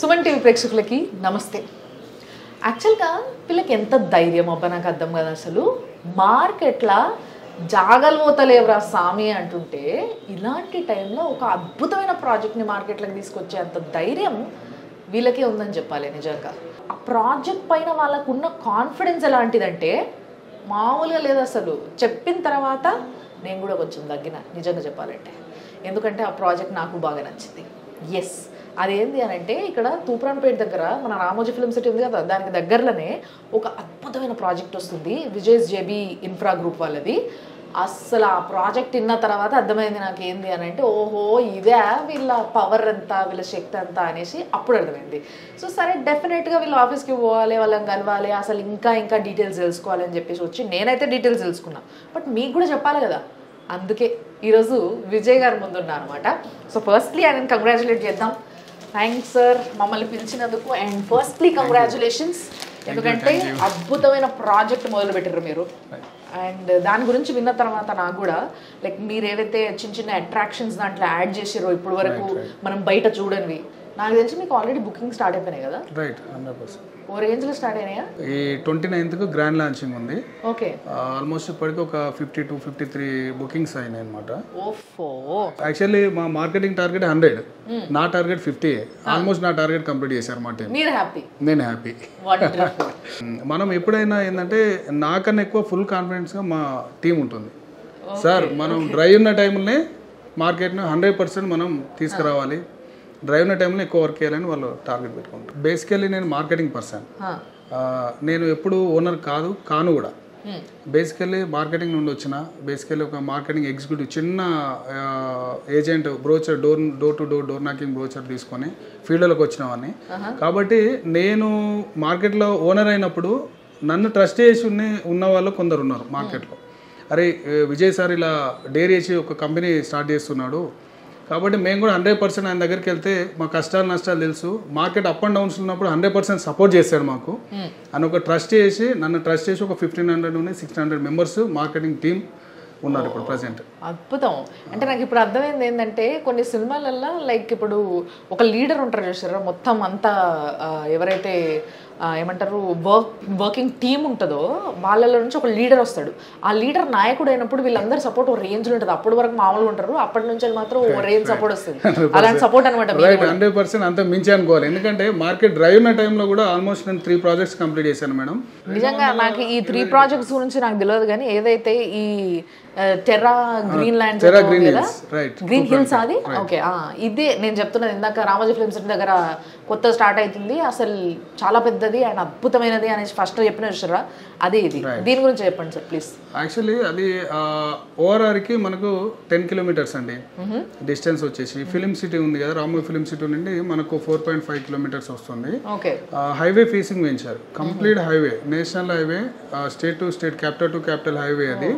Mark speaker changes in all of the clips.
Speaker 1: Suman TV ప్రేక్షకులకి నమస్తే. యాక్చువల్గా వీళ్ళకి ఎంత ధైర్యం అబ్బా, నాకు అర్థం కదా. అసలు మార్కెట్లా జాగలు పోతలేవురా సామి అంటుంటే ఇలాంటి టైంలో ఒక అద్భుతమైన ప్రాజెక్ట్ని మార్కెట్లోకి తీసుకొచ్చే అంత ధైర్యం వీళ్ళకే ఉందని చెప్పాలి. నిజంగా ఆ ప్రాజెక్ట్ పైన వాళ్ళకున్న కాన్ఫిడెన్స్ ఎలాంటిదంటే మామూలుగా లేదు. అసలు చెప్పిన తర్వాత నేను కూడా కొంచెం తగ్గిన, నిజంగా చెప్పాలంటే. ఎందుకంటే ఆ ప్రాజెక్ట్ నాకు బాగా నచ్చింది. ఎస్, అదేంటి అని అంటే ఇక్కడ తూప్రాన్పేట దగ్గర మన రామోజీ ఫిల్మ్ సిటీ ఉంది కదా, దానికి దగ్గరలోనే ఒక అద్భుతమైన ప్రాజెక్ట్ వస్తుంది, విజయ్స్ జేబీ ఇన్ఫ్రా గ్రూప్ వాళ్ళది. అస్సలు ఆ ప్రాజెక్ట్ విన్న తర్వాత అర్థమైంది నాకు ఏంది అని అంటే, ఓహో ఇదే వీళ్ళ పవర్ ఎంత, వీళ్ళ శక్తి ఎంత అనేసి అప్పుడు అర్థమైంది. సో సరే, డెఫినెట్గా వీళ్ళు ఆఫీస్కి పోవాలి, వాళ్ళని కలవాలి, అసలు ఇంకా డీటెయిల్స్ తెలుసుకోవాలి అని చెప్పేసి వచ్చి నేనైతే డీటెయిల్స్ తెలుసుకున్నా. బట్ మీకు కూడా చెప్పాలి కదా, అందుకే ఈరోజు విజయ్ గారు ముందున్నా అనమాట. సో ఫస్ట్లీ ఆయన కంగ్రాచులేట్ చేద్దాం. థ్యాంక్స్ సార్ మమ్మల్ని పిలిచినందుకు. అండ్ ఫస్ట్లీ కంగ్రాచులేషన్స్, ఎందుకంటే అద్భుతమైన ప్రాజెక్ట్ మొదలు పెట్టారు మీరు. అండ్ దాని గురించి విన్న తర్వాత నాకు కూడా లైక్ మీరు ఏవైతే చిన్న అట్రాక్షన్స్ దాంట్లో యాడ్ చేసారో ఇప్పుడు వరకు మనం బయట చూడనివి, నాకు తెలిసి మీకు ఆల్రెడీ బుకింగ్ స్టార్ట్ అయిపోయినాయి కదా?
Speaker 2: రైట్, 100%.
Speaker 1: ఓ రేంజ్లో స్టార్ట్ అయినాయా?
Speaker 2: ఈ 29th గ్రాండ్ లాంచింగ్ ఉంది.
Speaker 1: ఓకే,
Speaker 2: ఆల్మోస్ట్ ఇప్పటికి ఒక 52-53 బుకింగ్స్ అయినాయి అనమాట.
Speaker 1: ఓఫో,
Speaker 2: యాక్చువల్లీ మా మార్కెటింగ్ టార్గెట్ 100, నా టార్గెట్ 50. ఆల్మోస్ట్ నా టార్గెట్ కంప్లీట్ చేశారు మా టీం.
Speaker 1: మీరు హ్యాపీ?
Speaker 2: నేను హ్యాపీ. మనం ఎప్పుడైనా ఏంటంటే నాకన్నా ఎక్కువ ఫుల్ కాన్ఫిడెన్స్గా మా టీం ఉంటుంది. సార్ మనం డ్రై ఉన్న టైంలోనే మార్కెట్ను 100% మనం తీసుకురావాలి, డ్రైవ్ ఉన్న టైంలో ఎక్కువ వర్క్ చేయాలని వాళ్ళు టార్గెట్ పెట్టుకుంటారు. బేసికల్లీ నేను మార్కెటింగ్ పర్సన్, నేను ఎప్పుడు ఓనర్ కాను కూడా. బేసికల్లీ మార్కెటింగ్ నుండి వచ్చిన, బేసికల్లీ ఒక మార్కెటింగ్ ఎగ్జిక్యూటివ్, చిన్న agent brochure, door to door knocking brochure తీసుకొని ఫీల్డ్లోకి వచ్చినవన్నీ. కాబట్టి నేను మార్కెట్లో ఓనర్ అయినప్పుడు నన్ను ట్రస్ట్ చేసి ఉన్న వాళ్ళు కొందరు ఉన్నారు మార్కెట్లో. అరే విజయ్ సార్ ఇలా డేర్ చేసి ఒక కంపెనీ స్టార్ట్ చేస్తున్నాడు, కాబట్టి మేము కూడా 100% ఆయన దగ్గరికి వెళ్తే మా కష్టాలు నష్టాలు తెలుసు, మార్కెట్ అప్ అండ్ డౌన్స్ ఉన్నప్పుడు 100% సపోర్ట్ చేశాడు మాకు అని ఒక నన్ను ట్రస్ట్ చేసి ఒక 1500-1600 మెంబర్స్ మార్కెటింగ్ టీమ్ ఉన్నారు ఇప్పుడు ప్రజెంట్.
Speaker 1: అద్భుతం. అంటే నాకు ఇప్పుడు అర్థమైంది ఏంటంటే, కొన్ని సినిమాలల్లో లైక్ ఇప్పుడు ఒక లీడర్ ఉంటారు చూసారా, మొత్తం అంతా ఎవరైతే ఏమంటారు వర్కింగ్ టీమ్ ఉంటుందో వాళ్ళలో నుంచి ఒక లీడర్ వస్తాడు. ఆ లీడర్ నాయకుడు అయినప్పుడు వీళ్ళందరూ సపోర్ట్ ఒక రేంజ్లో ఉంటుంది. అప్పటి వరకు మామూలుగా ఉంటారు, అప్పటి నుంచి మాత్రం ఒక రేంజ్ సపోర్ట్ వస్తుంది. అలాంటి సపోర్ట్ అనమాట.
Speaker 2: రైట్, 100% అంతా మించి అనుకోవాలి. ఎందుకంటే మార్కెట్ డ్రైవ్ ఉన్న టైంలో కూడా ఆల్మోస్ట్ నేను 3 ప్రాజెక్ట్స్ కంప్లీట్ చేశాను మేడం.
Speaker 1: నిజంగా నాకు ఈ 3 ప్రాజెక్ట్స్ గురించి నాకు తెలియదు, కానీ ఏదైతే ఈ Terra green land green hills అది ఓకే, ఇదే నేను చెప్తున్నది. ఇందాక రామోజీ ఫిల్మ్ సిటీ దగ్గర కొత్త స్టార్ట్ అవుతుంది, అసలు చాలా పెద్దది అండ్ అద్భుతమైనది అనేసి ఫస్ట్ చెప్పిన చూసారా, అదే ఇది. దీని గురించి చెప్పండి సార్ ప్లీజ్.
Speaker 2: యాక్చువల్లీ అది ఓఆర్ఆర్కి మనకు 10 కిలోమీటర్స్ అండి డిస్టెన్స్ వచ్చేసి. ఫిలిం సిటీ ఉంది కదా, రామోజీ ఫిలిం సిటీ నుండి మనకు 4.5 కిలోమీటర్స్ వస్తుంది. Highway facing venture, complete highway, national highway, state to state, capital to capital highway. అది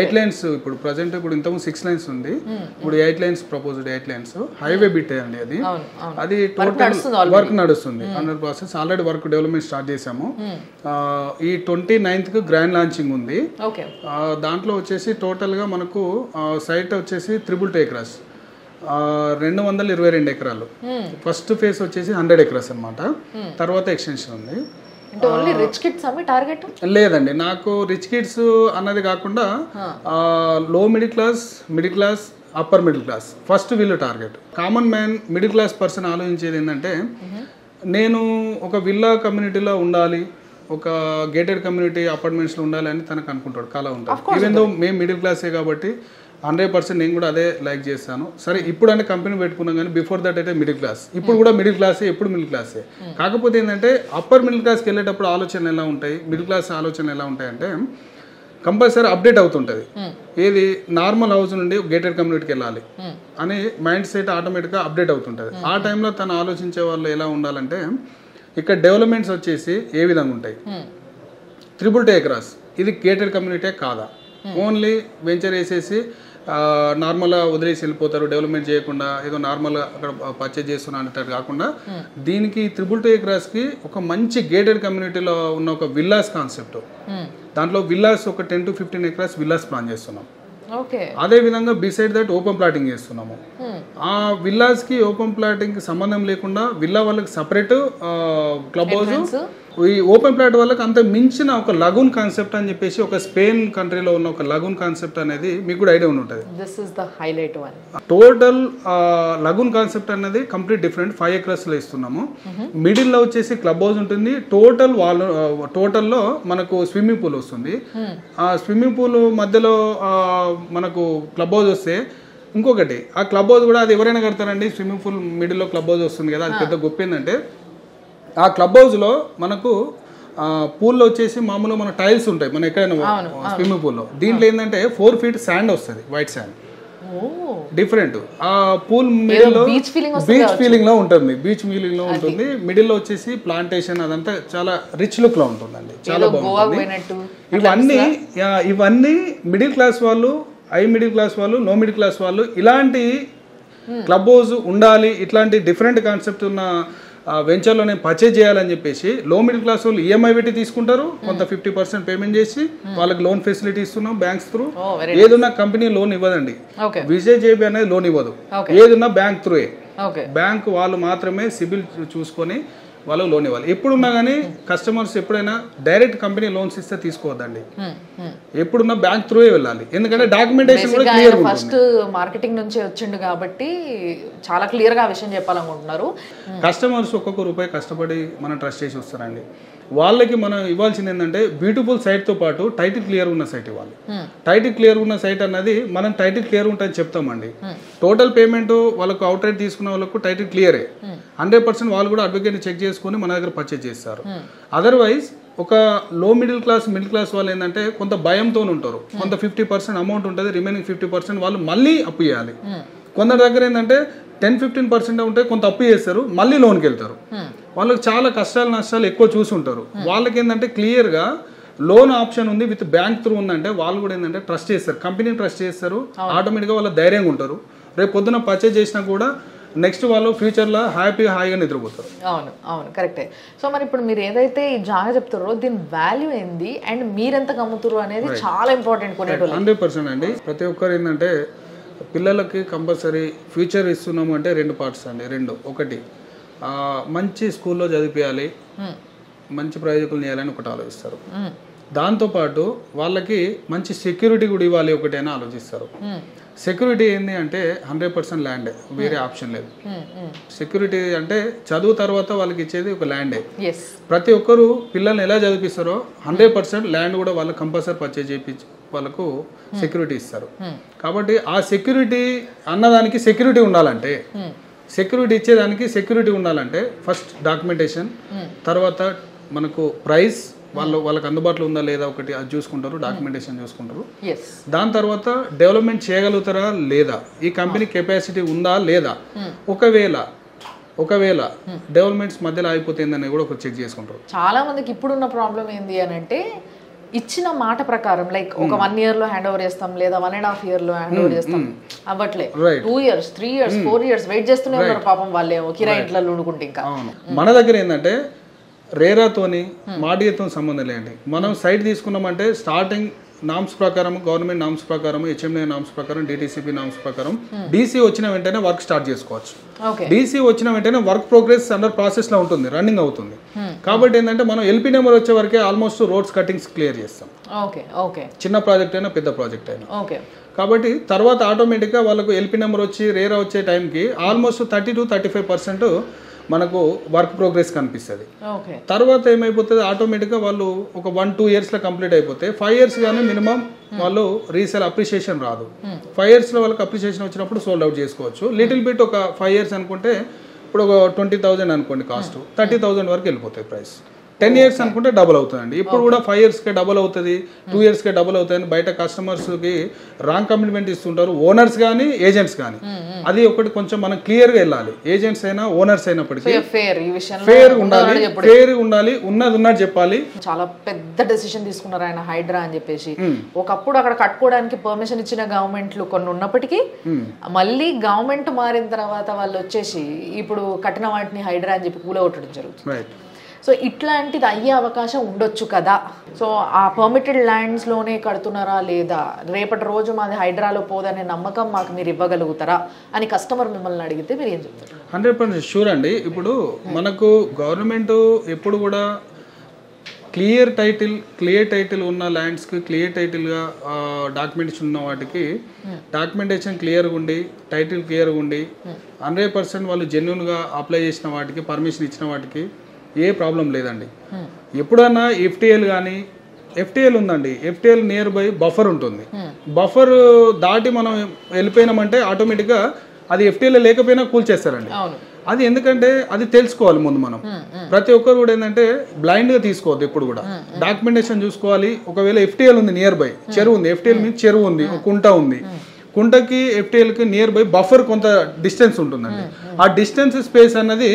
Speaker 2: 8 లైన్స్ ఇప్పుడు ప్రజెంట్, ఇప్పుడు ఇంతకుముందు 6 లైన్స్ ఉంది, ఇప్పుడు 8 lines proposed, 8 lines highway bit అండి. అది టోటల్ వర్క్ నడుస్తుంది, 100%. ఆల్రెడీ వర్క్ డెవలప్మెంట్ స్టార్ట్ చేసాము. ఈ 29th గ్రాండ్ లాంచింగ్ ఉంది. దాంట్లో వచ్చేసి టోటల్గా మనకు సైట్ వచ్చేసి 322 ఎకరాస్, 222 ఎకరాలు. ఫస్ట్ ఫేజ్ వచ్చేసి 100 ఎకరాస్ అనమాట. తర్వాత ఎక్స్టెన్షన్ ఉంది. లేదండి, నాకు రిచ్ కిడ్స్ అన్నది కాకుండా low middle class, upper middle class first వీళ్ళు target. Common man, middle class person ఆలోచించేది ఏంటంటే, నేను ఒక విల్లా కమ్యూనిటీలో ఉండాలి, ఒక గేటెడ్ కమ్యూనిటీ అపార్ట్మెంట్స్లో ఉండాలి అని తనకు అనుకుంటాడు, కళ ఉంటుంది. ఈవెన్ దో మేము మిడిల్ క్లాసే కాబట్టి 100% నేను కూడా అదే లైక్ చేస్తాను. సరే, ఇప్పుడు అంటే కంపెనీ పెట్టుకున్నాం, కానీ బిఫోర్ దట్ అయితే మిడిల్ క్లాస్. ఇప్పుడు కూడా మిడిల్ క్లాసే, ఎప్పుడు మిడిల్ క్లాసే. కాకపోతే ఏంటంటే అప్పర్ మిడిల్ క్లాస్కి వెళ్ళేటప్పుడు ఆలోచనలు ఎలా ఉంటాయి, మిడిల్ క్లాస్ ఆలోచనలు ఎలా ఉంటాయంటే కంపల్సరీ అప్డేట్ అవుతుంటుంది. ఏది నార్మల్ హౌస్ నుండి గేటెడ్ కమ్యూనిటీకి వెళ్ళాలి అని మైండ్ సెట్ ఆటోమేటిక్గా అప్డేట్ అవుతుంటుంది. ఆ టైంలో తను ఆలోచించే వాళ్ళు ఎలా ఉండాలంటే, ఇక్కడ డెవలప్మెంట్స్ వచ్చేసి ఏ విధంగా ఉంటాయి. 322 ఎకరాస్ ఇది గేటెడ్ కమ్యూనిటీ కాదా, ఓన్లీ వెంచర్ వేసేసి నార్మల్గా వదిలేసి వెళ్ళిపోతారు, డెవలప్మెంట్ చేయకుండా ఏదో నార్మల్గా అక్కడ పర్చేజ్ చేస్తున్నా అంటే కాకుండా, దీనికి 322 ఎకరాస్కి ఒక మంచి గేటెడ్ కమ్యూనిటీలో ఉన్న ఒక విల్లాస్ కాన్సెప్ట్. దాంట్లో విల్లాస్ ఒక 10-15 ఎకరాస్ విల్లాస్ ప్లాన్ చేస్తున్నాం.
Speaker 1: ఓకే.
Speaker 2: అదే విధంగా బిసైడ్ దట్ ఓపెన్ ప్లాటింగ్ చేస్తున్నాము. ఆ విల్లాస్ కి ఓపెన్ ప్లాటింగ్ కి సంబంధం లేకుండా విల్లా వాళ్ళకి సపరేట్ క్లబ్ హౌస్, ఈ ఓపెన్ ప్లాట్ వాళ్ళకి అంత మించిన ఒక లగూన్ కాన్సెప్ట్ అని చెప్పేసి ఒక స్పెయిన్ కంట్రీలో ఉన్న ఒక లగూన్ కాన్సెప్ట్ అనేది మీకు కూడా ఐడియా ఉంటుంది.
Speaker 1: This is the highlight one.
Speaker 2: Total lagoon concept అనేది కంప్లీట్ డిఫరెంట్ 5 acres లో ఇస్తున్నాము. మిడిల్ లో వచ్చేసి క్లబ్ హౌస్ ఉంటుంది. టోటల్లో మనకు స్విమ్మింగ్ పూల్ వస్తుంది. ఆ స్విమ్మింగ్ పూల్ మధ్యలో మనకు క్లబ్ హౌస్ వస్తే ఇంకొకటి, ఆ క్లబ్ హౌస్ కూడా అది ఎవరైనా కడతారండి. స్విమ్మింగ్ పూల్ మిడిల్లో క్లబ్ హౌస్ వస్తుంది కదా, అది పెద్ద గొప్ప ఏంటంటే ఆ క్లబ్ హౌస్లో మనకు పూల్లో వచ్చేసి మామూలుగా మన టైల్స్ ఉంటాయి మన ఎక్కడైనా స్విమ్మింగ్ పూల్లో. దీంట్లో ఏంటంటే 4 feet శాండ్ వస్తుంది, వైట్ శాండ్, డిఫరెంట్. ఆ పూల్ మిడిల్లో బీచ్ ఫీలింగ్ లో ఉంటుంది, మిడిల్లో వచ్చేసి ప్లాంటేషన్ అదంతా చాలా రిచ్ లుక్ లో ఉంటుందండి, చాలా బాగుంటుంది. ఇవన్నీ మిడిల్ క్లాస్ వాళ్ళు, మిడిల్ క్లాస్ వాళ్ళు, లో మిడిల్ క్లాస్ వాళ్ళు ఇలాంటి క్లబ్ హౌస్ ఉండాలి, ఇట్లాంటి డిఫరెంట్ కాన్సెప్ట్ ఉన్న వెంచర్లో నేను పర్చేజ్ చేయాలని చెప్పేసి లో మిడిల్ క్లాస్ వాళ్ళు ఈఎంఐ పెట్టి తీసుకుంటారు. కొంత 50% పేమెంట్ చేసి వాళ్ళకి లోన్ ఫెసిలిటీ ఇస్తున్నాం బ్యాంక్స్ త్రూ. ఏదున్నా కంపెనీ లోన్ ఇవ్వదండి, విజయజేబీ అనేది లోన్ ఇవ్వదు. ఏదున్నా బ్యాంక్ త్రూయే, బ్యాంక్ వాళ్ళు మాత్రమే సిబిల్ చూసుకొని వాళ్ళు లోన్ ఇవ్వాలి. ఎప్పుడున్నా కానీ కస్టమర్స్ ఎప్పుడైనా డైరెక్ట్ కంపెనీ లోన్స్ ఇస్తే తీసుకోవద్దండి, ఎప్పుడున్నా బ్యాంక్ త్రూయే వెళ్ళాలి. ఎందుకంటే డాక్యుమెంటేషన్ కూడా క్లియర్ ఉంటుంది.
Speaker 1: ఫస్ట్ మార్కెటింగ్ నుంచి వచ్చిండు కాబట్టి చాలా క్లియర్ గా ఆ విషయం చెప్పాలనుకుంటున్నారు.
Speaker 2: కస్టమర్స్ ఒక్కొక్క రూపాయి కష్టపడి మనం ట్రస్ట్ చేసి వస్తారండి. వాళ్ళకి మనం ఇవ్వాల్సింది ఏంటంటే బ్యూటిఫుల్ సైట్ తో పాటు టైటిల్ క్లియర్ ఉన్న సైట్ ఇవ్వాలి. టైటిల్ క్లియర్ ఉన్న సైట్ అన్నది మనం టైటిల్ క్లియర్ ఉంటుందని చెప్తామండి. టోటల్ పేమెంట్ వాళ్ళకు అవుట్ రైట్ తీసుకున్న వాళ్ళకు టైటిల్ క్లియరే, 100% వాళ్ళు కూడా అడ్వకేట్ చెక్ చేసుకుని మన దగ్గర పర్చేజ్ చేస్తారు. అదర్వైజ్ ఒక లో మిడిల్ క్లాస్ వాళ్ళు ఏంటంటే కొంత భయంతో ఉంటారు. కొంత 50% అమౌంట్ ఉంటుంది, రిమైనింగ్ 50% వాళ్ళు మళ్ళీ అప్పు చేయాలి. కొందరి దగ్గర ఏంటంటే 10-15% ఉంటే కొంత అప్పు చేస్తారు, మళ్ళీ లోన్కి వెళ్తారు. వాళ్ళకి చాలా కష్టాలు నష్టాలు ఎక్కువ చూసి ఉంటారు. వాళ్ళకి ఏంటంటే క్లియర్గా లోన్ ఆప్షన్ ఉంది విత్ బ్యాంక్ త్రూ ఉందంటే వాళ్ళు కూడా ఏంటంటే ట్రస్ట్ చేస్తారు, కంపెనీని ట్రస్ట్ చేస్తారు, ఆటోమేటిక్గా వాళ్ళ ధైర్యంగా ఉంటారు. రేపు పొద్దున పర్చేజ్ చేసినా కూడా నెక్స్ట్ వాళ్ళు ఫ్యూచర్లో హాయిగా నిద్రపోతారు.
Speaker 1: అవును కరెక్టే. సో మరి ఇప్పుడు మీరు ఏదైతే ఈ జాగా చెప్తారో దీని వాల్యూ ఏంది అండ్ మీరెంత కమ్ముతారు అనేది చాలా ఇంపార్టెంట్.
Speaker 2: 100% అండి. ప్రతి ఒక్కరు ఏంటంటే పిల్లలకి కంపల్సరీ ఫ్యూచర్ ఇస్తున్నాము అంటే 2 parts అండి. ఒకటి మంచి స్కూల్లో చదివించాలి, మంచి ప్రయోజకులు చేయాలని ఒకటి ఆలోచిస్తారు. దాంతోపాటు వాళ్ళకి మంచి సెక్యూరిటీ కూడా ఇవ్వాలి ఒకటైనా ఆలోచిస్తారు. సెక్యూరిటీ ఏంటి అంటే 100% ల్యాండే, వేరే ఆప్షన్ లేదు. సెక్యూరిటీ అంటే చదువు తర్వాత వాళ్ళకి ఇచ్చేది ఒక ల్యాండే. ప్రతి ఒక్కరు పిల్లల్ని ఎలా చదివిస్తారో 100% ల్యాండ్ కూడా వాళ్ళకి కంపల్సరీ పర్చేజ్ చేయించి వాళ్ళకు సెక్యూరిటీ ఇస్తారు. కాబట్టి ఆ సెక్యూరిటీ అన్నదానికి సెక్యూరిటీ ఉండాలంటే, సెక్యూరిటీ ఇచ్చేదానికి సెక్యూరిటీ ఉండాలంటే ఫస్ట్ డాక్యుమెంటేషన్, తర్వాత మనకు ప్రైస్ వాళ్ళకి అందుబాటులో ఉందా లేదా ఒకటి అది చూసుకుంటారు, డాక్యుమెంటేషన్ చూసుకుంటారు. దాని తర్వాత డెవలప్మెంట్ చేయగలుగుతారా లేదా, ఈ కంపెనీ కెపాసిటీ ఉందా లేదా, ఒకవేళ డెవలప్మెంట్స్ మధ్యలో అయిపోతుందని కూడా ఒక చెక్ చేసుకుంటారు.
Speaker 1: చాలా మందికి ఇప్పుడున్న ప్రాబ్లం ఏంది అని అంటే ఇచ్చిన మాట ప్రకారం లైక్ ఒక 1 year లో హ్యాండ్ ఓవర్ చేస్తాం లేదా 1.5 year లో హ్యాండ్ ఓవర్ చేస్తాం, అవ్వట్లే 2 years 3 years 4 years వెయిట్ చేస్తూనే ఉన్నారు పాపం వాళ్ళేమో కిరాయి ఇంట్లో ఉండుకుంటే. ఇంకా
Speaker 2: మన దగ్గర ఏంటంటే రేరాతోని మాడియతో సంబంధం లేదండి. మనం సైట్ తీసుకున్నామంటే స్టార్టింగ్ నామ్స్ ప్రకారం, గవర్నమెంట్ నామ్స్ ప్రకారం, హెచ్ఎంఏ నామ్స్ ప్రకారం, డిటిసిపి నామ్స్ ప్రకారం డీసీ వచ్చిన వెంటనే వర్క్ స్టార్ట్ చేసుకోవచ్చు. డీసీ వచ్చిన వెంటనే వర్క్ ప్రోగ్రెస్ అండర్ ప్రాసెస్ లో ఉంటుంది, రన్నింగ్ అవుతుంది. కాబట్టి ఏంటంటే మనం ఎల్పీ నెంబర్ వచ్చే వరకే ఆల్మోస్ట్ రోడ్స్ కటింగ్స్ క్లియర్ చేస్తాం, చిన్న ప్రాజెక్ట్ అయినా పెద్ద ప్రాజెక్ట్ అయినా. కాబట్టి తర్వాత ఆటోమేటిక్గా వాళ్ళకు ఎల్పీ నెంబర్ వచ్చి రేరా వచ్చే టైంకి ఆల్మోస్ట్ 30-35% మనకు వర్క్ ప్రోగ్రెస్ కనిపిస్తుంది. తర్వాత ఏమైపోతుంది ఆటోమేటిక్గా వాళ్ళు ఒక 1-2 yearsలో కంప్లీట్ అయిపోతే 5 years కానీ మినిమం వాళ్ళు రీసేల్ అప్రిషియేషన్ రాదు. 5 yearsలో వాళ్ళకి అప్రిషియేషన్ వచ్చినప్పుడు సోల్డ్ అవుట్ చేసుకోవచ్చు. లిటిల్ బిట్ ఒక 5 years అనుకుంటే ఇప్పుడు ఒక 20,000 అనుకోండి కాస్ట్, 30,000 వరకు వెళ్ళిపోతాయి ప్రైస్. 10 years అనుకుంటే డబుల్ అవుతుందండి. ఇప్పుడు కూడా 5 yearsకే డబుల్ అవుతుంది, 2 yearsకే డబుల్ అవుతుంది. బయట కస్టమర్స్కి రాంగ్ కమిట్మెంట్ ఇస్తుంటారు, ఓనర్స్ కానీ ఏజెంట్స్ కానీ. అది ఒకటి కొంచెం మనం క్లియర్గా వెళ్ళాలి. ఏజెంట్స్ అయినా ఓనర్స్ అయినప్పటికీ ఫేర్ ఉండాలి, ఉన్నది ఉన్నది చెప్పాలి.
Speaker 1: చాలా పెద్ద డెసిషన్ తీసుకున్నారు ఆయన హైడ్రా అని చెప్పేసి. ఒకప్పుడు అక్కడ కట్టుకోవడానికి పర్మిషన్ ఇచ్చిన గవర్నమెంట్లు కొన్ని ఉన్నప్పటికీ మళ్ళీ గవర్నమెంట్ మారిన తర్వాత వాళ్ళు వచ్చేసి ఇప్పుడు కట్టిన వాటిని హైడ్రా అని చెప్పి కూలగొట్టడం జరుగుతుంది. సో ఇట్లాంటిది అయ్యే అవకాశం ఉండొచ్చు కదా. సో ఆ పర్మిటెడ్ ల్యాండ్స్లోనే కడుతున్నారా లేదా, రేపటి రోజు మాది హైడ్రాలో పోదనే నమ్మకం మాకు మీరు ఇవ్వగలుగుతారా అని కస్టమర్ మిమ్మల్ని అడిగితే మీరు ఏం చెప్తారు?
Speaker 2: 100% షూర్ అండి. ఇప్పుడు మనకు గవర్నమెంట్ ఎప్పుడు కూడా క్లియర్ టైటిల్ ఉన్న ల్యాండ్స్కి క్లియర్ టైటిల్గా డాక్యుమెంటేషన్ ఉన్న వాటికి డాక్యుమెంటేషన్ క్లియర్గా ఉండి టైటిల్ క్లియర్గా ఉండి 100% వాళ్ళు జెన్యున్గా అప్లై చేసిన వాటికి పర్మిషన్ ఇచ్చిన వాటికి ఏ ప్రాబ్లం లేదండి. ఎప్పుడన్నా ఎఫ్టీఎల్ ఉందండి, ఎఫ్టీఎల్ నియర్ బై బఫర్ ఉంటుంది. బఫర్ దాటి మనం వెళ్ళిపోయినామంటే ఆటోమేటిక్గా అది ఎఫ్టీఎల్ లేకపోయినా కూల్చేస్తారండి. అది ఎందుకంటే అది తెలుసుకోవాలి ముందు మనం. ప్రతి ఒక్కరు కూడా ఏంటంటే బ్లైండ్గా తీసుకోవద్దు. ఎప్పుడు కూడా డాక్యుమెంటేషన్ చూసుకోవాలి. ఒకవేళ ఎఫ్టీఎల్ ఉంది నియర్ బై, చెరువు ఉంది, ఎఫ్టీఎల్ మీద చెరువు ఉంది, కుంట ఉంది, కుంటకి ఎఫ్టీఎల్కి నియర్ బై బఫర్ కొంత డిస్టెన్స్ ఉంటుందండి. ఆ డిస్టెన్స్ స్పేస్ అన్నది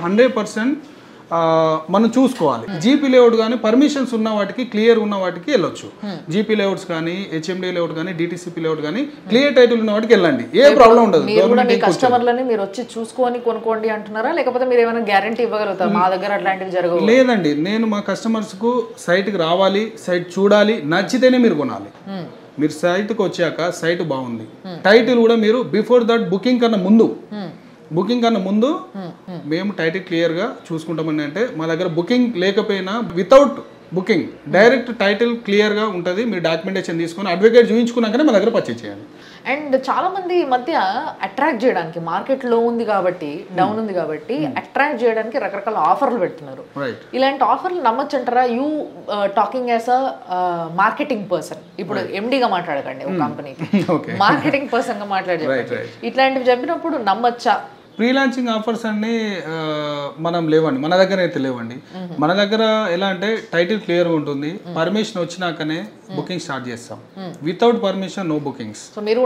Speaker 2: 100% మనం చూసుకోవాలి. జీపీ లేఅవుట్ కానీ పర్మిషన్స్ ఉన్న వాటికి క్లియర్ ఉన్న వాటికి వెళ్ళొచ్చు. జీపీ లేఅవుట్స్ కానీ హెచ్ఎండి లేఅవుట్ కానీ డిటిసిపి లేఅవుట్ కానీ క్లియర్ టైటిల్ ఉన్న వాటికి వెళ్ళండి, ఏ ప్రాబ్లం ఉండదు.
Speaker 1: కస్టమర్లని మీరు వచ్చి చూసుకొని కొనుక్కోండి అంటున్నారా, లేకపోతే మీరు ఏమైనా గ్యారంటీ ఇవ్వగలుగుతారు మా దగ్గర అట్లాంటివి జరగవు?
Speaker 2: లేదండి, నేను మా కస్టమర్స్ కు సైట్కి రావాలి, సైట్ చూడాలి, నచ్చితేనే మీరు కొనాలి. మీరు సైట్కి వచ్చాక సైట్ బాగుంది, టైటిల్ కూడా మీరు బిఫోర్ దట్ బుకింగ్ కన్నా ముందు మేము టైటిల్ క్లియర్గా చూసుకుంటామని. అంటే మా దగ్గర బుకింగ్ లేకపోయినా వితౌట్ బుకింగ్ డైరెక్ట్ టైటిల్ క్లియర్గా ఉంటుంది. మీరు డాక్యుమెంటేషన్ తీసుకొని అడ్వకేట్ చూపించుకున్నాకనే మా దగ్గర పర్చేజ్ చేయాలి.
Speaker 1: అండ్ చాలా మంది ఈ మధ్య అట్రాక్ట్ చేయడానికి, మార్కెట్ లో ఉంది కాబట్టి, డౌన్ ఉంది కాబట్టి అట్రాక్ట్ చేయడానికి రకరకాల ఆఫర్లు పెడుతున్నారు. ఇలాంటి ఆఫర్లు నమ్మొచ్చు అంటారా? You talking as a marketing person, ఇప్పుడు ఎండిగా మాట్లాడకండి ఒక కంపెనీకి, మార్కెటింగ్ పర్సన్ గా మాట్లాడే ఇట్లాంటివి చెప్పినప్పుడు నమ్మచ్చా?
Speaker 2: ప్రీ లాంచింగ్ ఆఫర్స్ అన్ని మనం లేవండి, మన దగ్గర అయితే లేవండి. మన దగ్గర ఎలా అంటే టైటిల్ క్లియర్ ఉంటుంది, పర్మిషన్ వచ్చినాకనే బుకింగ్ స్టార్ట్ చేస్తాం. Without permission no bookings. నేను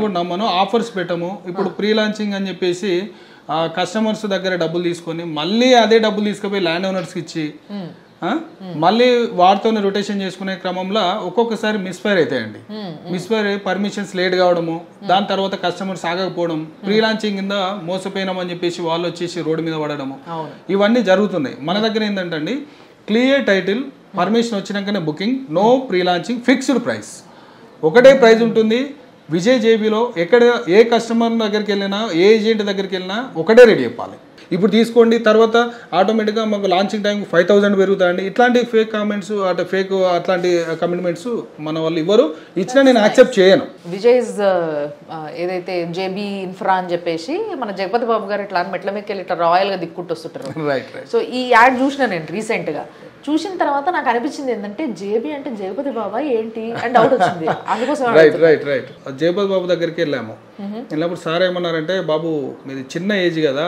Speaker 2: కూడా నమ్మను, ఆఫర్స్ పెట్టము. ఇప్పుడు ప్రీ లాంచింగ్ అని చెప్పేసి కస్టమర్స్ దగ్గర డబ్బులు తీసుకొని మళ్ళీ అదే డబ్బులు తీసుకుపోయి ల్యాండ్ ఓనర్స్కి ఇచ్చి మళ్ళీ వాటితోనే రొటేషన్ చేసుకునే క్రమంలో ఒక్కొక్కసారి మిస్ఫైర్ అవుతాయండి. మిస్ఫైర్ పర్మిషన్స్ లేట్ కావడము, దాని తర్వాత కస్టమర్స్ ఆగకపోవడం, ప్రీ లాంచింగ్ కింద మోసపోయినామని చెప్పేసి వాళ్ళు వచ్చేసి రోడ్డు మీద పడడము, ఇవన్నీ జరుగుతున్నాయి. మన దగ్గర ఏంటంటే క్లియర్ టైటిల్, పర్మిషన్ వచ్చినాకనే booking, no pre launching, fixed price, ఒకటే ప్రైస్ ఉంటుంది. విజయ్ జేబీలో ఎక్కడ ఏ కస్టమర్ దగ్గరికి వెళ్ళినా, ఏ ఏజెంట్ దగ్గరికి వెళ్ళినా ఒకటే రేట్ చెప్పాలి. ఇప్పుడు తీసుకోండి, తర్వాత ఆటోమేటిక్గా మాకు లాంచింగ్ టైం 5,000 పెరుగుతాయండి. ఇట్లాంటి ఫేక్ కామెంట్స్, అంటే ఫేక్ అట్లాంటి కమిట్మెంట్స్ మన వాళ్ళు ఇవ్వరు, ఇచ్చినా నేను యాక్సెప్ట్ చేయను.
Speaker 1: విజయ్ ఏదైతే జేబీ ఇన్ఫ్రా అని చెప్పేసి మన జగపతి బాబు గారు ఇట్లా మెట్ల మీదకి వెళ్ళి ఇట్లా రాయల్గా దిక్కుంటూ వస్తుంటారు. సో ఈ యాడ్ చూసిన నేను రీసెంట్గా, చూసిన తర్వాత నాకు అనిపించింది ఏంటంటే జేబీ అంటే జగపతి బాబా ఏంటి అని డౌట్ వచ్చింది. అందుకోసం
Speaker 2: రైట్ జగపతి బాబు దగ్గరికి వెళ్ళాము. వెళ్ళినప్పుడు సార్ ఏమన్నారంటే, బాబు మీది చిన్న ఏజ్ కదా,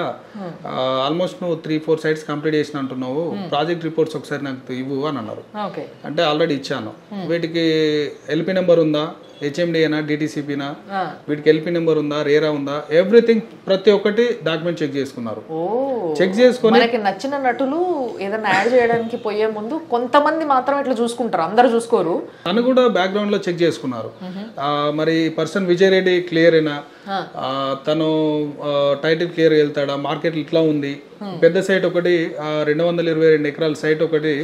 Speaker 2: ఆల్మోస్ట్ నువ్వు 3-4 సైట్స్ కంప్లీట్ చేసిన అంటున్నావు, ప్రాజెక్ట్ రిపోర్ట్స్ ఒకసారి నాకు ఇవ్వు అని అన్నారు. అంటే ఆల్రెడీ ఇచ్చాను. వీటికి ఎల్పీ నెంబర్ ఉందా, హెచ్ఎండి అయినా డిటిసిపినా, వీటికి ఎల్పీ నెంబర్ ఉందా, రేరా ఉందా, ఎవ్రీథింగ్ ప్రతి ఒక్కటి డాక్యుమెంట్ చెక్ చేసుకున్నారు. చెక్ చేసుకుని
Speaker 1: మనకి నచ్చిన నటులు ఏదైనా యాడ్ చేయడానికి పోయే ముందు కొంతమంది మాత్రం ఇట్లా చూసుకుంటారు, అందరు చూసుకోరు.
Speaker 2: తను కూడా బ్యాక్గ్రౌండ్ లో చెక్ చేసుకున్నారు. మరి పర్సన్ విజయ్ రెడ్డి క్లియర్ అయినా, తను టైటిల్ క్లియర్ వెళ్తాడా, మార్కెట్ ఇట్లా ఉంది, పెద్ద సైట్ ఒకటి 222 ఎకరాల సైట్ ఒకటి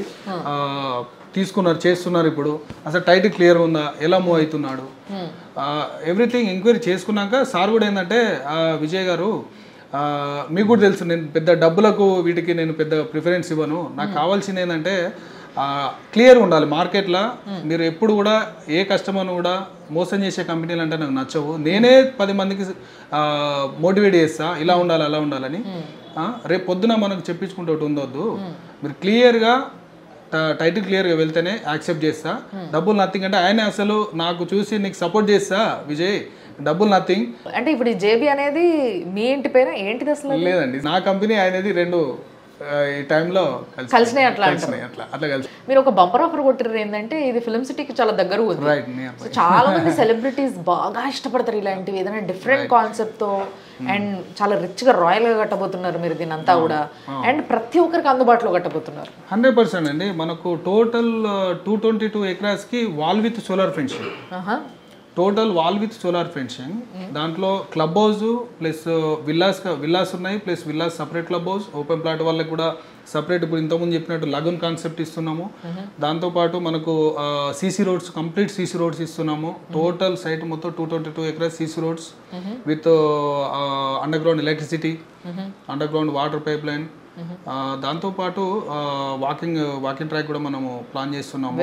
Speaker 2: తీసుకున్నారు, చేస్తున్నారు. ఇప్పుడు అసలు టైటిల్ క్లియర్ ఉందా, ఎలా మూవ్ అవుతున్నాడు, ఎవ్రీథింగ్ ఎంక్వైరీ చేసుకున్నాక సార్ కూడా ఏంటంటే, విజయ్ గారు మీకు కూడా తెలుసు నేను పెద్ద డబ్బులకు వీటికి నేను పెద్ద ప్రిఫరెన్స్ ఇవ్వను, నాకు కావాల్సింది ఏంటంటే క్లియర్ ఉండాలి మార్కెట్లో. మీరు ఎప్పుడు కూడా ఏ కస్టమర్ను కూడా మోసం చేసే కంపెనీలు అంటే నాకు నచ్చవు, నేనే 10 మందికి మోటివేట్ చేస్తా, ఇలా ఉండాలి అలా ఉండాలని. రేపు పొద్దున మనకు చెప్పించుకుంటూ ఉండొద్దు, మీరు క్లియర్గా టైటిల్ క్లియర్గా వెళ్తేనే యాక్సెప్ట్ చేస్తా, డబ్బులు నథింగ్. అంటే ఆయన అసలు నాకు చూసి నీకు సపోర్ట్ చేస్తా విజయ్, డబ్బులు నథింగ్.
Speaker 1: అంటే ఇప్పుడు జేబీ అనేది మీ ఇంటి పేరు ఏంటిది అసలు?
Speaker 2: లేదండి, నా కంపెనీ ఆయనది, రెండు ఈ టైంలో
Speaker 1: కలిసినాయి. అట్లా కలిసి మీరు ఒక బంపర్ ఆఫర్ కొట్టిర్రు ఏంటంటే, ఇది ఫిల్మ్ సిటీకి చాలా దగ్గర ఉంది. సో చాలా మంది సెలబ్రిటీస్ బాగా ఇష్టపడతారు ఇలాంటివి, ఏదైనా డిఫరెంట్ కాన్సెప్ట్ తో అండ్ చాలా రిచ్ గా రాయల్ గా కట్టబోతున్నారు మీరు దీని అంతా కూడా, అండ్ ప్రతి ఒక్కరికి అందుబాటులో కట్టబోతున్నారు.
Speaker 2: 100% అండి. మనకు టోటల్ 222 ఎకరాస్ కి wall with solar fencing, total wall with solar fencing. దాంట్లో క్లబ్ హౌస్ ప్లస్ విల్లాస్ ఉన్నాయి, plus villas separate club house, open plot వాళ్ళకి కూడా సపరేట్. ఇప్పుడు ఇంతకుముందు చెప్పినట్టు లగూన్ కాన్సెప్ట్ ఇస్తున్నాము. దాంతోపాటు మనకు CC roads, complete CC roads ఇస్తున్నాము. టోటల్ సైట్ మొత్తం 222 acres CC roads with under ground electricity, under ground water pipe line. దాంతోపాటు వాకింగ్ ట్రాక్ కూడా మనము ప్లాన్ చేస్తున్నాము.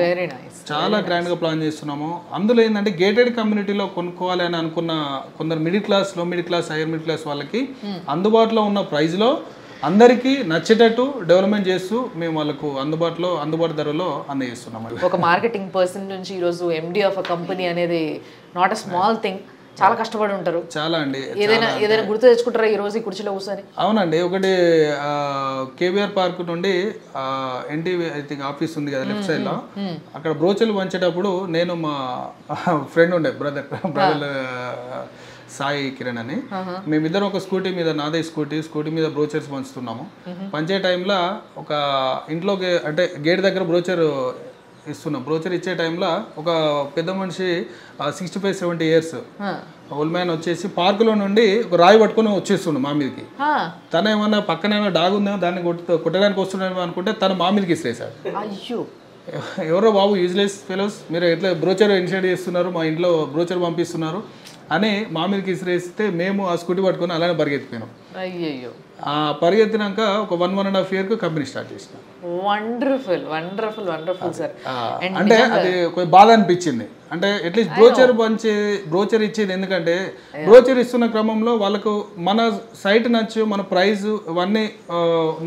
Speaker 2: చాలా గ్రాండ్ గా ప్లాన్ చేస్తున్నాము. అందులో ఏంటంటే గేటెడ్ కమ్యూనిటీలో కొనుక్కోవాలి అని అనుకున్న కొందరు మిడిల్ క్లాస్, లో middle class, hire middle class వాళ్ళకి అందుబాటులో ఉన్న ప్రైస్ లో అందరికీ నచ్చేటట్టు డెవలప్మెంట్ చేస్తూ మేము వాళ్ళకు అందుబాటు ధరలో అందజేస్తున్నాం.
Speaker 1: ఒక మార్కెటింగ్ పర్సన్ నుంచి ఈరోజు ఎండి ఆఫ్ అ కంపెనీ అనేది నాట్ అ స్మాల్ థింగ్. చాలా కష్టపడి ఉంటారు.
Speaker 2: చాలా అండి.
Speaker 1: ఏదైనా గుర్తు తెచ్చుకుంటారా ఈ రోజు ఈ కుర్చీలో కూర్చొని?
Speaker 2: అవునండి. ఒకటి కేవీఆర్ పార్క్ నుండి ఎన్టీవీ ఐ థింక్ ఆఫీస్ ఉంది కదా లెఫ్ట్ సైడ్ లో, అక్కడ బ్రోచర్లు పంచేటప్పుడు నేను మా ఫ్రెండ్ ఉండే బ్రదర్ సాయి కిరణ్ అని, మేమిద్దరం ఒక స్కూటీ మీద, నాదే స్కూటీ మీద బ్రోచర్స్ పంచుతున్నాము. పంచే టైంలో ఒక ఇంట్లోకి అంటే గేట్ దగ్గర బ్రోచర్ ఇచ్చే టైంలో ఒక పెద్ద మనిషి 65-70 years ఓల్డ్ మ్యాన్ వచ్చేసి పార్కులో నుండి ఒక రాయి పట్టుకొని వచ్చేస్తుండు మా మీదకి. తన ఏమన్నా పక్కన ఏమైనా డాగ్ ఉందేమో దాన్ని కొట్టడానికి వస్తున్నాడేమో అనుకుంటే తను మా మీదకి ఇసిరేశాడు. ఎవరో బాబు యూజ్లెస్ ఫెలోస్, మీరు ఎట్లా బ్రోచర్ ఇనిషియేట్ చేస్తున్నారు, మా ఇంట్లో బ్రోచర్ పంపిస్తున్నారు అని మా మీదకి ఇసిరేస్తే మేము ఆ స్కూటీ పట్టుకొని అలానే పరిగెత్తిపోయినాం.
Speaker 1: అయ్యో.
Speaker 2: పరిగెత్తినాక ఒక 1.5 year కంపెనీ స్టార్ట్ చేసినాం.
Speaker 1: Wonderful sir.
Speaker 2: అంటే అది కొంచెం బాధ అనిపించింది. అంటే అట్లీస్ట్ బ్రోచర్ ఇచ్చేది, ఎందుకంటే బ్రోచర్ ఇస్తున్న క్రమంలో వాళ్ళకు మన సైట్ నచ్చు, మన ప్రైస్ ఇవన్నీ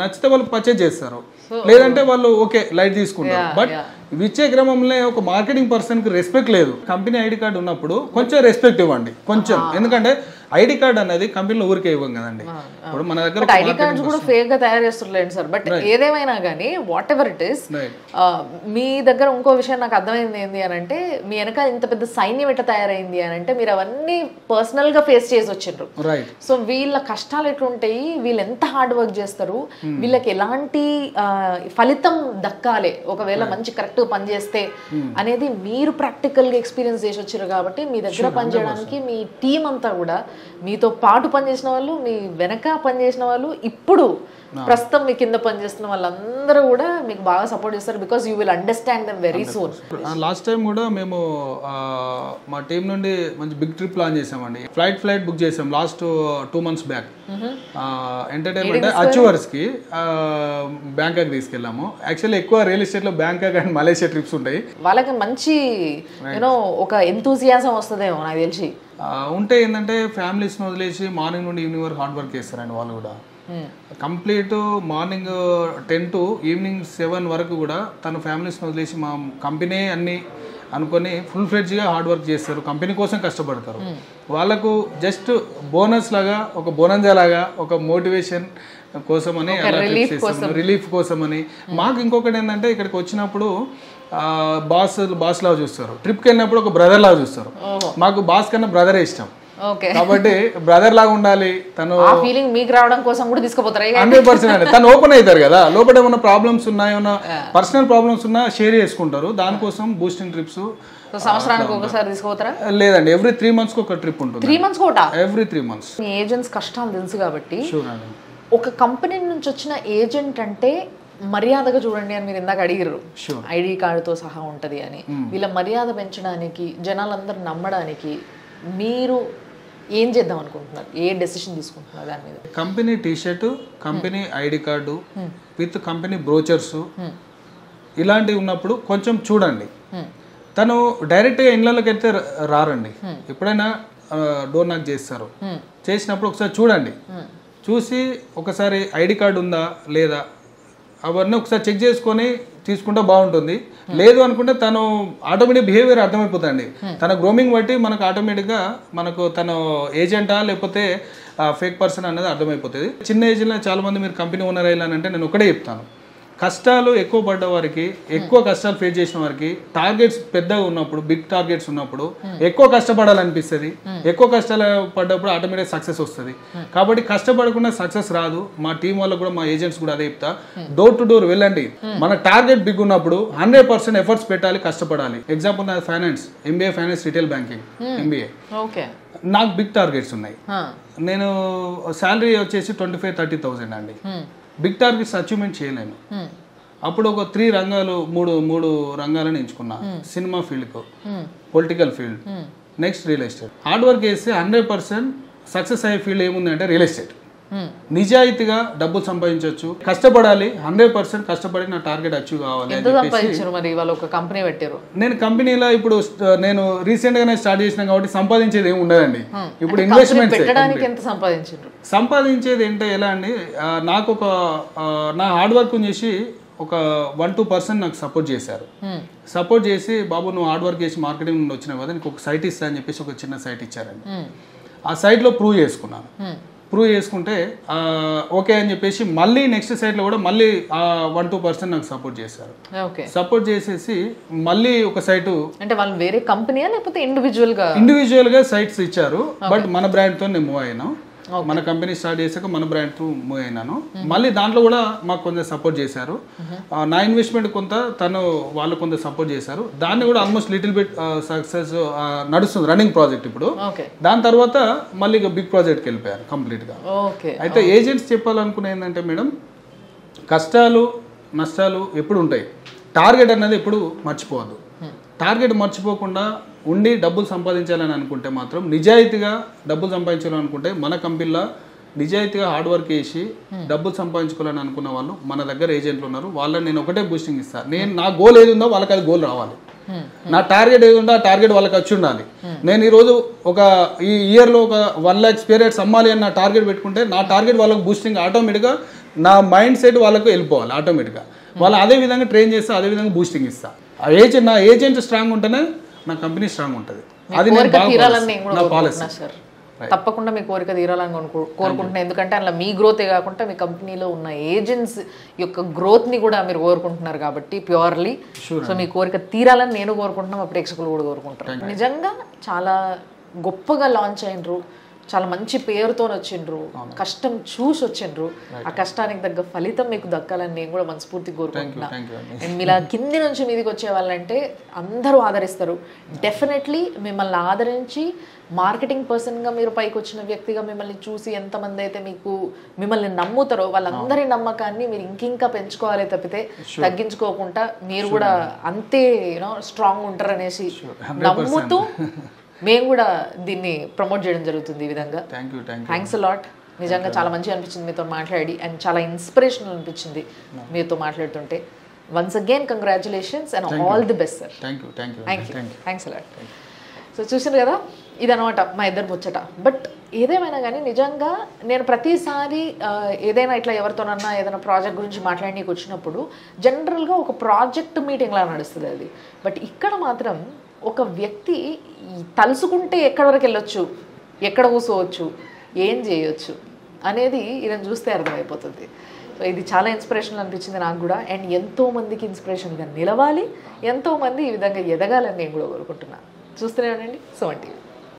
Speaker 2: నచ్చితే వాళ్ళు పర్చేజ్ చేస్తారు, లేదంటే వాళ్ళు ఓకే లైట్ తీసుకుంటారు. బట్ ఇచ్చే క్రమంలో ఒక మార్కెటింగ్ పర్సన్ కి రెస్పెక్ట్ లేదు. కంపెనీ ఐడి కార్డు ఉన్నప్పుడు కొంచెం రెస్పెక్ట్ ఇవ్వండి, కొంచెం. ఎందుకంటే ఐడి కార్డ్ అనేది కంపెనీలో ఊరికే ఇవ్వం కదండి. ఇప్పుడు మన దగ్గర
Speaker 1: ఐడి కార్డ్స్ కూడా ఫేక్ గా తయారు చేస్తున్నారు సార్. బట్ ఏదేమైనా కానీ వాట్ ఎవర్ ఇట్ ఇస్, మీ దగ్గర ఇంకో విషయం నాకు అర్థమైంది ఏంటి అని అంటే, మీ వెనక ఇంత పెద్ద సైన్యం ఎట్లా తయారైంది అని అంటే మీరు అవన్నీ పర్సనల్ గా ఫేస్ చేసి వచ్చిండ్రు. సో వీళ్ళ కష్టాలు ఎట్లుంటాయి, వీళ్ళు ఎంత హార్డ్ వర్క్ చేస్తారు, వీళ్ళకి ఎలాంటి ఫలితం దక్కాలి ఒకవేళ మంచి కరెక్ట్ పనిచేస్తే అనేది మీరు ప్రాక్టికల్ గా ఎక్స్పీరియన్స్ చేసి వచ్చారు. కాబట్టి మీ దగ్గర పనిచేయడానికి మీ టీం అంతా కూడా, మీతో పాటు పనిచేసిన వాళ్ళు, మీ వెనక పనిచేసిన వాళ్ళు, ఇప్పుడు ప్రస్తుతం మీ కింద పనిచేస్తున్న వాళ్ళందరూ కూడా మీకు బాగా సపోర్ట్ చేస్తారు. Because you will understand them very soon.
Speaker 2: Last time కూడా మేము మా టీం నుండి మంచి బిగ్ ట్రిప్ ప్లాన్ చేసామండి. ఫ్లైట్ బుక్ చేసాం last 2 months back. Entertainment achievers కి బ్యాంకాక్ తీసుకెళ్ళాము. యాక్చువల్లీ ఎక్కువ రియల్ ఎస్టేట్ లో బ్యాంకాక్ అండ్ మలేషియా ట్రిప్స్ ఉంటాయి.
Speaker 1: వాళ్ళకి మంచి ఒక ఎంతూజియాజం వస్తుందేమో నాకు తెలిసి.
Speaker 2: ఉంటే ఏంటంటే ఫ్యామిలీస్ని వదిలేసి మార్నింగ్ నుండి ఈవినింగ్ వరకు హార్డ్ వర్క్ చేస్తారండి వాళ్ళు కూడా. కంప్లీట్ మార్నింగ్ 10 to ఈవినింగ్ 7 వరకు కూడా తన ఫ్యామిలీస్ని వదిలేసి మా కంపెనీ అన్ని అనుకొని ఫుల్ ఫ్లెడ్జ్గా హార్డ్ వర్క్ చేస్తారు, కంపెనీ కోసం కష్టపడతారు. వాళ్ళకు జస్ట్ బోనస్ లాగా, ఒక బోనంజా లాగా, ఒక మోటివేషన్ కోసమని, రిలీఫ్ కోసమని. మాకు ఇంకొకటి ఏంటంటే ఇక్కడికి వచ్చినప్పుడు బాస్ లాగా చూస్తారు, ట్రిప్కి వెళ్ళినప్పుడు ఒక బ్రదర్ లాగా చూస్తారు. మాకు బాస్ కన్నా బ్రదరే ఇష్టం కాబట్టి బ్రదర్ లాగా ఉండాలి. తను
Speaker 1: ఫీలింగ్ మీకు రావడం కోసం కూడా తీసుకుపోతారు
Speaker 2: 100%. అండి తను ఓపెన్ అవుతారు కదా, లోపల ఏమైనా ప్రాబ్లమ్స్ ఉన్నాయి, ఏమైనా పర్సనల్ ప్రాబ్లమ్స్ ఉన్నా షేర్ చేసుకుంటారు. దానికోసం బూస్టింగ్ ట్రిప్స్
Speaker 1: సంవత్సరానికి ఒకసారి తీసుకుపోతారా?
Speaker 2: లేదండి, ఎవ్రీ 3 months ఒక ట్రిప్ ఉంటుంది.
Speaker 1: 3 months కూడా?
Speaker 2: Every 3 months.
Speaker 1: మీ ఏజెంట్స్ కష్టాలు తెలుసు కాబట్టి, ఒక కంపెనీ నుంచి వచ్చిన ఏజెంట్ అంటే మర్యాదగా చూడండి అని మీరు ఇందాక అడిగారు. ఐడి కార్డుతో సహా ఉంటుంది అని. వీళ్ళ మర్యాద పెంచడానికి, జనాలందరూ నమ్మడానికి మీరు ఏం చేద్దాం అనుకుంటున్నారు? ఏ డెసిషన్ తీసుకుంటున్నారు దాని మీద?
Speaker 2: Company T-shirt, company ID card with company brochures ఇలాంటివి ఉన్నప్పుడు కొంచెం చూడండి. తను డైరెక్ట్గా ఇళ్ళకి వెళ్తే రారండి. ఎప్పుడైనా డోర్ నాక్ చేస్తారు, చేసినప్పుడు ఒకసారి చూడండి. చూసి ఒకసారి ఐడి కార్డు ఉందా లేదా అవన్నీ ఒకసారి చెక్ చేసుకొని తీసుకుంటే బాగుంటుంది. లేదు అనుకుంటే తను ఆటోమేటిక్ బిహేవియర్ అర్థమైపోతుంది. తన గ్రోమింగ్ బట్టి మనకు ఆటోమేటిక్గా మనకు తను ఏజెంటా లేకపోతే ఫేక్ పర్సన్ అనేది అర్థమైపోతుంది. చిన్న ఏజ్లో చాలా మంది మీరు కంపెనీ ఓనర్ అయ్యాలంటే నేను ఒకటే చెప్తాను, కష్టాలు ఎక్కువ పడ్డ వారికి, ఎక్కువ కష్టాలు ఫేస్ చేసిన వారికి టార్గెట్స్ పెద్దగా ఉన్నప్పుడు, బిగ్ టార్గెట్స్ ఉన్నప్పుడు ఎక్కువ కష్టపడాలనిపిస్తుంది. ఎక్కువ కష్టాలు పడ్డప్పుడు ఆటోమేటిక్ సక్సెస్ వస్తుంది. కాబట్టి కష్టపడకుండా సక్సెస్ రాదు. మా టీం వాళ్ళకు కూడా, మా ఏజెంట్స్ కూడా అదే చెప్తా, డోర్ టు డోర్ వెళ్ళండి. మన టార్గెట్ బిగ్ ఉన్నప్పుడు 100% ఎఫర్ట్స్ పెట్టాలి, కష్టపడాలి. ఎగ్జాంపుల్ నా finance, MBA finance retail banking MBA. నాకు బిగ్ టార్గెట్స్ ఉన్నాయి. నేను శాలరీ వచ్చేసి 25-30,000 అండి. బిగ్ టార్గెట్స్ అచీవ్మెంట్ చేయలేను. అప్పుడు ఒక 3 రంగాలు, మూడు రంగాలను ఎంచుకున్నా. సినిమా ఫీల్డ్కు, political field, next real estate. Hard work చేస్తే 100% సక్సెస్ అయ్యే ఫీల్డ్ ఏముంది అంటే రియల్ ఎస్టేట్. నిజాయితీగా డబ్బులు సంపాదించవచ్చు, కష్టపడాలి. 100% కష్టపడి నా టార్గెట్ అచీవ్ కావాలి. నేను కంపెనీలో ఇప్పుడు నేను రీసెంట్ గానే స్టార్ట్ చేసిన కాబట్టి సంపాదించేది ఏమి ఉండదండి. ఇప్పుడు ఇన్వెస్ట్మెంట్ సంపాదించేది ఏంటో ఎలా అండి, నాకు ఒక నా హార్డ్ వర్క్ చేసి ఒక 1-2% నాకు సపోర్ట్ చేశారు. సపోర్ట్ చేసి, బాబు నువ్వు హార్డ్ వర్క్ చేసి మార్కెటింగ్ నుండి వచ్చినావు కదా, నీకు ఒక సైట్ ఇస్తా అని చెప్పేసి ఒక చిన్న సైట్ ఇచ్చారండి. ఆ సైట్లో ప్రూవ్ చేసుకున్నాను. ప్రూవ్ చేసుకుంటే ఓకే అని చెప్పేసి మళ్ళీ నెక్స్ట్ సైట్లో కూడా మళ్ళీ 1-2% నాకు సపోర్ట్ చేశారు. సపోర్ట్ చేసేసి మళ్ళీ ఒక సైటు,
Speaker 1: అంటే వాళ్ళు వేరే కంపెనీయా లేకపోతే
Speaker 2: ఇండివిజువల్గా సైట్స్ ఇచ్చారు. బట్ మన బ్రాండ్తో నేను మూవ్ అయినా. మన కంపెనీ స్టార్ట్ చేశాక మన బ్రాండ్ మూవ్ అయినాను. మళ్ళీ దాంట్లో కూడా మాకు కొంత సపోర్ట్ చేశారు. నా ఇన్వెస్ట్మెంట్ కొంత, వాళ్ళు కొంత సపోర్ట్ చేశారు. దాన్ని కూడా ఆల్మోస్ట్ లిటిల్ బిట్ సక్సెస్ నడుస్తుంది, రన్నింగ్ ప్రాజెక్ట్ ఇప్పుడు. దాని తర్వాత మళ్ళీ బిగ్ ప్రాజెక్ట్కి వెళ్ళిపోయారు కంప్లీట్గా. అయితే ఏజెంట్స్ చెప్పాలనుకునే ఏంటంటే మేడం, కష్టాలు నష్టాలు ఎప్పుడు ఉంటాయి. టార్గెట్ అన్నది ఎప్పుడు మర్చిపోవద్దు. టార్గెట్ మర్చిపోకుండా ఉండి డబ్బులు సంపాదించాలని అనుకుంటే మాత్రం, నిజాయితీగా డబ్బులు సంపాదించాలని అనుకుంటే, మన కంపెనీలో నిజాయితీగా హార్డ్ వర్క్ చేసి డబ్బులు సంపాదించుకోవాలని అనుకున్న వాళ్ళు మన దగ్గర ఏజెంట్లు ఉన్నారు. వాళ్ళని నేను ఒకటే బూస్టింగ్ ఇస్తాను. నా గోల్ ఏది ఉందో వాళ్ళకి అది గోల్ రావాలి. నా టార్గెట్ ఏది ఉందో ఆ టార్గెట్ వాళ్ళకి వచ్చి ఉండాలి. నేను ఈరోజు ఈ ఇయర్లో ఒక 1 lakh స్పేర్ రేట్స్ అమ్మాలి అని నా టార్గెట్ పెట్టుకుంటే, నా టార్గెట్ వాళ్ళకి బూస్టింగ్ ఆటోమేటిక్గా, నా మైండ్ సెట్ వాళ్ళకు వెళ్ళిపోవాలి ఆటోమేటిక్గా. వాళ్ళు అదే విధంగా ట్రైన్ చేస్తే అదే విధంగా బూస్టింగ్ ఇస్తా. నా ఏజెంట్ స్ట్రాంగ్ ఉంటేనే నా కంపెనీ స్ట్రాంగ్ ఉంటుంది. అది నా పాలసీ.
Speaker 1: తప్పకుండా మీ కోరిక తీరాలని కోరుకుంటున్నాను. ఎందుకంటే అలా మీ గ్రోతే కాకుండా మీ కంపెనీలో ఉన్న ఏజెంట్స్ యొక్క గ్రోత్ని కూడా మీరు కోరుకుంటున్నారు కాబట్టి ప్యూర్లీ. సో మీ కోరిక తీరాలని నేను కోరుకుంటున్నాను, మా ప్రేక్షకులు కూడా కోరుకుంటారు. నిజంగా చాలా గొప్పగా లాంచ్ అయినరు, చాలా మంచి పేరుతో వచ్చిండ్రు, కష్టం చూసి వచ్చిండ్రు. ఆ కష్టానికి తగ్గ ఫలితం మీకు దక్కాలని నేను కూడా మనస్ఫూర్తిగా కోరుకుంటున్నా. అండ్ మీలా కింది నుంచి మీదికి వచ్చే వాళ్ళంటే అందరూ ఆదరిస్తారు. డెఫినెట్లీ మిమ్మల్ని ఆదరించి మార్కెటింగ్ పర్సన్గా మీరు పైకి వచ్చిన వ్యక్తిగా మిమ్మల్ని చూసి ఎంతమంది అయితే మిమ్మల్ని నమ్ముతారో వాళ్ళందరి నమ్మకాన్ని మీరు ఇంకింకా పెంచుకోవాలి తప్పితే తగ్గించుకోకుండా, మీరు కూడా అంతే స్ట్రాంగ్ ఉంటారనేసి నమ్ముతూ మేము కూడా దీన్ని ప్రమోట్ చేయడం జరుగుతుంది ఈ విధంగా. Thanks a lot. నిజంగా చాలా మంచిగా అనిపించింది మీతో మాట్లాడి, అండ్ చాలా ఇన్స్పిరేషనల్ అనిపించింది మీతో మాట్లాడుతుంటే. Once again congratulations and all the best sir. Thanks a lot. So చూసారు కదా, ఇదనమాట మా ఇద్దరు ముచ్చట. బట్ ఏదేమైనా కానీ నిజంగా నేను ప్రతిసారి ఏదైనా ఇట్లా ఎవరితోనన్నా ఏదైనా ప్రాజెక్ట్ గురించి మాట్లాడడానికి వచ్చినప్పుడు జనరల్గా ఒక ప్రాజెక్ట్ మీటింగ్లా నడుస్తుంది అది. బట్ ఇక్కడ మాత్రం ఒక వ్యక్తి తలుసుకుంటే ఎక్కడి వరకు వెళ్ళొచ్చు, ఎక్కడ కూర్చోవచ్చు, ఏం చేయొచ్చు అనేది ఈయన చూస్తే అర్థమైపోతుంది. సో ఇది చాలా ఇన్స్పిరేషనల్ అనిపించింది నాకు కూడా. అండ్ ఎంతోమందికి ఇన్స్పిరేషన్గా నిలవాలి, ఎంతోమంది ఈ విధంగా ఎదగాలని నేను కూడా కోరుకుంటున్నాను. చూస్తూనే ఉండండి సుమన్ టీవీ.